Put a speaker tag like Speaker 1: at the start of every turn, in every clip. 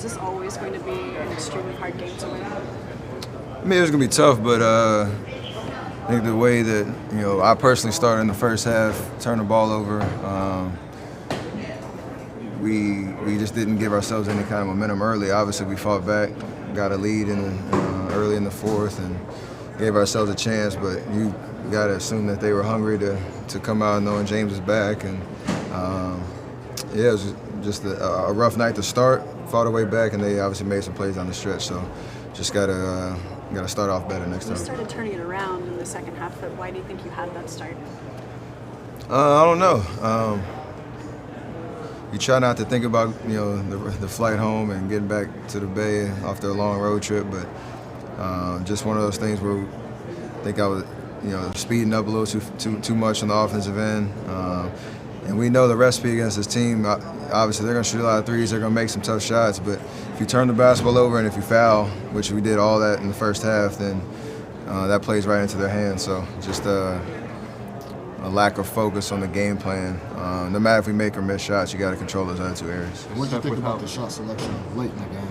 Speaker 1: this always going to be an extremely hard game to win?
Speaker 2: I mean, it was going to be tough, but I think the way that, I personally started in the first half, turned the ball over, we just didn't give ourselves any kind of momentum early. Obviously, we fought back, got a lead early in the fourth, and gave ourselves a chance, but you got to assume that they were hungry to come out knowing James is back. And it was just a rough night to start, fought our way back, and they obviously made some plays on the stretch. So just got to start off better next time.
Speaker 1: You started turning it around in the second half, but why do you think you had that start?
Speaker 2: I don't know. You try not to think about the flight home and getting back to the Bay after a long road trip, but just one of those things where I think I was speeding up a little too much on the offensive end. And we know the recipe against this team. Obviously, they're going to shoot a lot of threes. They're going to make some tough shots. But if you turn the basketball over and if you foul, which we did all that in the first half, then that plays right into their hands. So just a lack of focus on the game plan. No matter if we make or miss shots, you got to control those other two areas.
Speaker 3: What did you think about the shot selection late in the game?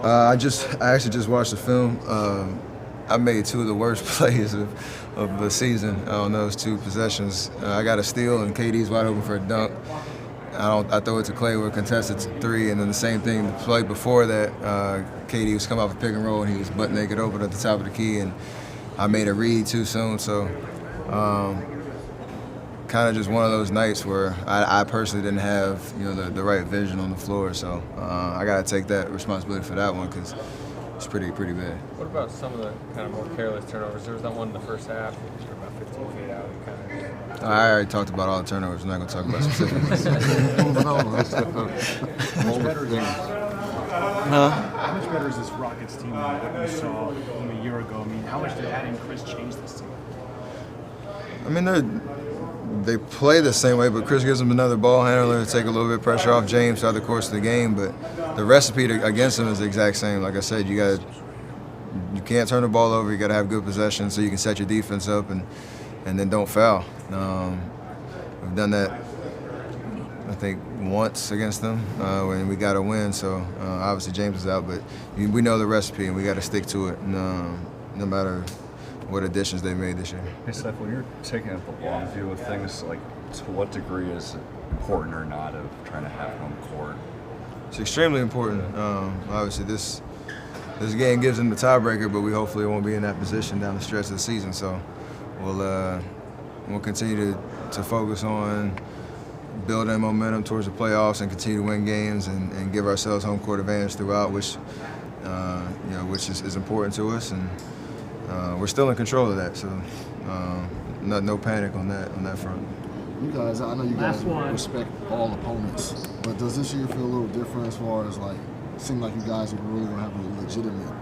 Speaker 2: I actually just watched the film. I made two of the worst plays of the season on those two possessions. I got a steal and KD's wide open for a dunk. I throw it to Clay with a contested three, and then the same thing the play before that. KD was coming off a pick and roll and he was butt naked open at the top of the key, and I made a read too soon. So kind of just one of those nights where I personally didn't have the right vision on the floor. So I got to take that responsibility for that one because it's pretty bad.
Speaker 4: What about some of the kind of more careless turnovers? There was that one in the first half. You're about 15 feet out.
Speaker 2: I already talked about all the turnovers. I'm not going to talk about specifics.
Speaker 5: How much better is this? How much better is this Rockets team than what you saw a year ago? I mean, how much did adding Chris change this team?
Speaker 2: I mean, they play the same way, but Chris gives them another ball handler to take a little bit of pressure off James throughout the course of the game. But the recipe against them is the exact same. Like I said, you can't turn the ball over. You got to have good possession so you can set your defense up and then don't foul. We've done that, I think, once against them when we got a win. So obviously James is out, but we know the recipe and we got to stick to it no matter what additions they made this year.
Speaker 6: Hey, Steph, when you're taking a long view of things, like to what degree is it important or not of trying to have home court?
Speaker 2: It's extremely important. Obviously, this game gives them the tiebreaker, but we hopefully won't be in that position down the stretch of the season. So we'll continue to focus on building momentum towards the playoffs and continue to win games and give ourselves home court advantage throughout, which is important to us. And we're still in control of that, so no panic on that front.
Speaker 3: You guys, I know you guys respect all opponents, but does this year feel a little different as far as it seemed like you guys are really going to have a legitimate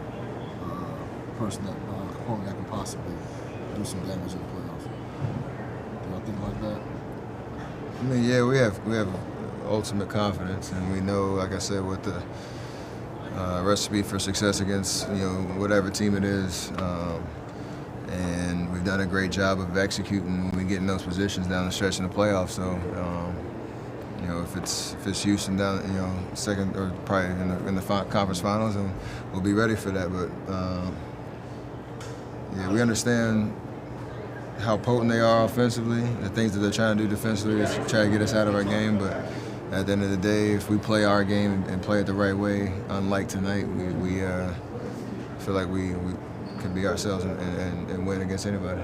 Speaker 3: opponent that can possibly do some damage in the playoffs? Do y'all think like that?
Speaker 2: I mean, yeah, we have ultimate confidence, and we know, like I said, what the recipe for success against whatever team it is, and we've done a great job of executing when we get in those positions down the stretch in the playoffs. So if it's Houston down second or probably in the conference finals, then we'll be ready for that. But yeah, we understand how potent they are offensively. The things that they're trying to do defensively is try to get us out of our game, but at the end of the day, if we play our game and play it the right way, unlike tonight, we feel like we can be ourselves and win against anybody.